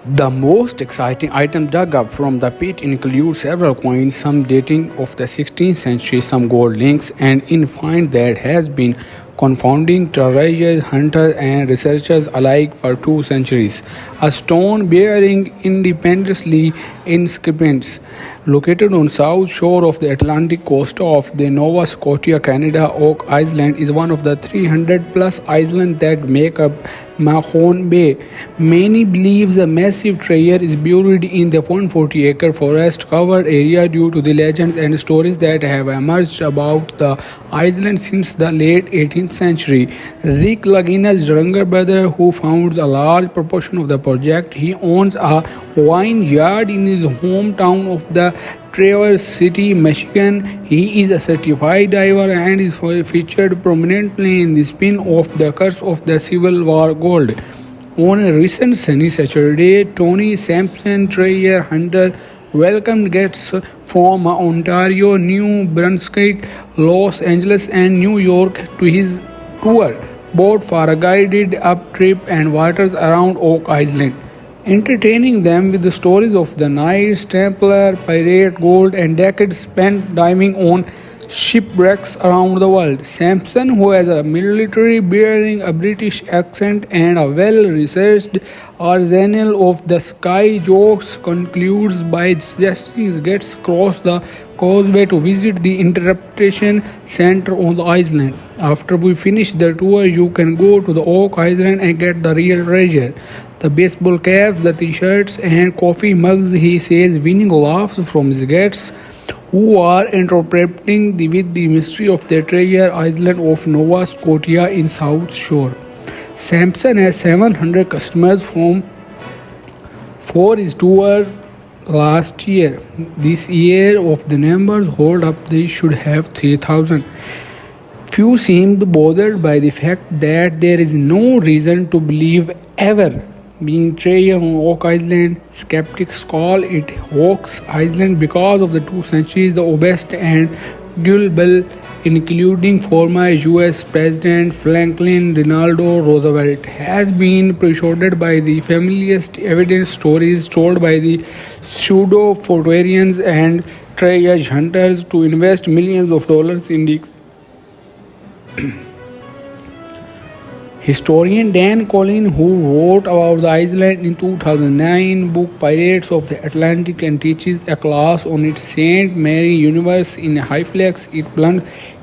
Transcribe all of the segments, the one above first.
The most exciting item dug up from the pit include several coins, some dating of the 16th century, some gold links, and in find that has been confounding treasure hunters and researchers alike for 2 centuries. A stone bearing independently inscriptions located on south shore of the Atlantic coast of the Nova Scotia, Canada. Oak Island is one of the 300 plus islands that make up Mahone Bay. Many believe the massive treasure is buried in the 140-acre forest-covered area due to the legends and stories that have emerged about the island since the late 18th century. Rick Lagina's younger brother, who founds a large proportion of the project, he owns a vineyard in his hometown of the Traverse City, Michigan. He is a certified diver and is featured prominently in the spin-off The Curse of the Civil War Gold. On a recent sunny Saturday, Tony Sampson, treasure hunter, welcomed guests from Ontario, New Brunswick, Los Angeles, and New York to his tour boat for a guided up trip and waters around Oak Island, entertaining them with the stories of the Knights Templar, pirate gold, and decades spent diving on shipwrecks around the world. Sampson, who has a military bearing, a British accent, and a well-researched arsenal of the sky jokes, concludes by suggesting guests cross the causeway to visit the interpretation center on the island. After we finish the tour, you can go to the Oak Island and get the real treasure. The baseball caps, the t-shirts, and coffee mugs, he says, winning laughs from his guests who are interpreting with the mystery of the treasure island of Nova Scotia in South Shore. Sampson has 700 customers for his tour last year. This year, of the numbers hold up, they should have 3,000. Few seemed bothered by the fact that there is no reason to believe ever being treasure on Oak Island. Skeptics call it Hoax Island because of the 2 centuries the obsessed and gullible, including former US President Franklin Delano Roosevelt, has been persuaded by the familiarist evidence stories told by the pseudo-fortarians and treasure hunters to invest millions of dollars in the historian Dan Collin, who wrote about the island in 2009 book Pirates of the Atlantic and teaches a class on its St. Mary universe in Halifax,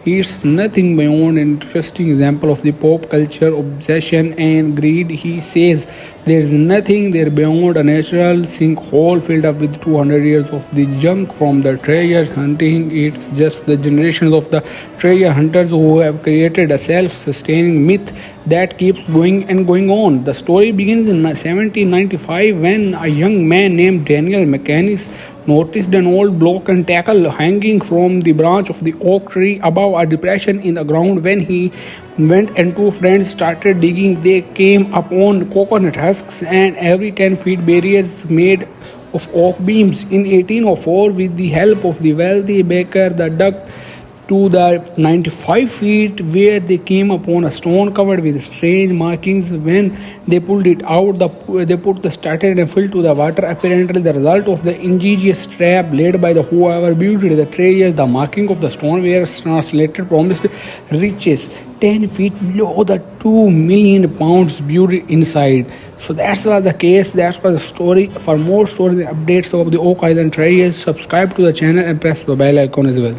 it's nothing beyond an interesting example of the pop culture obsession and greed. He says there's nothing there beyond a natural sinkhole filled up with 200 years of the junk from the treasure hunting. It's just the generations of the treasure hunters who have created a self-sustaining myth that keeps going and going on. The story begins in 1795 when a young man named Daniel McCannis noticed an old block and tackle hanging from the branch of the oak tree above a depression in the ground. When he went and two friends started digging, they came upon coconut husks and every 10 feet barriers made of oak beams. In 1804, with the help of the wealthy baker, the dug to the 95 feet where they came upon a stone covered with strange markings. When they pulled it out, they put the starter and filled to the water. Apparently the result of the ingenious trap laid by the whoever built the treasure. The marking of the stone were translated promised riches 10 feet below the 2 million pounds buried inside. So that's was the case. That's was the story. For more stories and updates of the Oak Island treasures, subscribe to the channel and press the bell icon as well.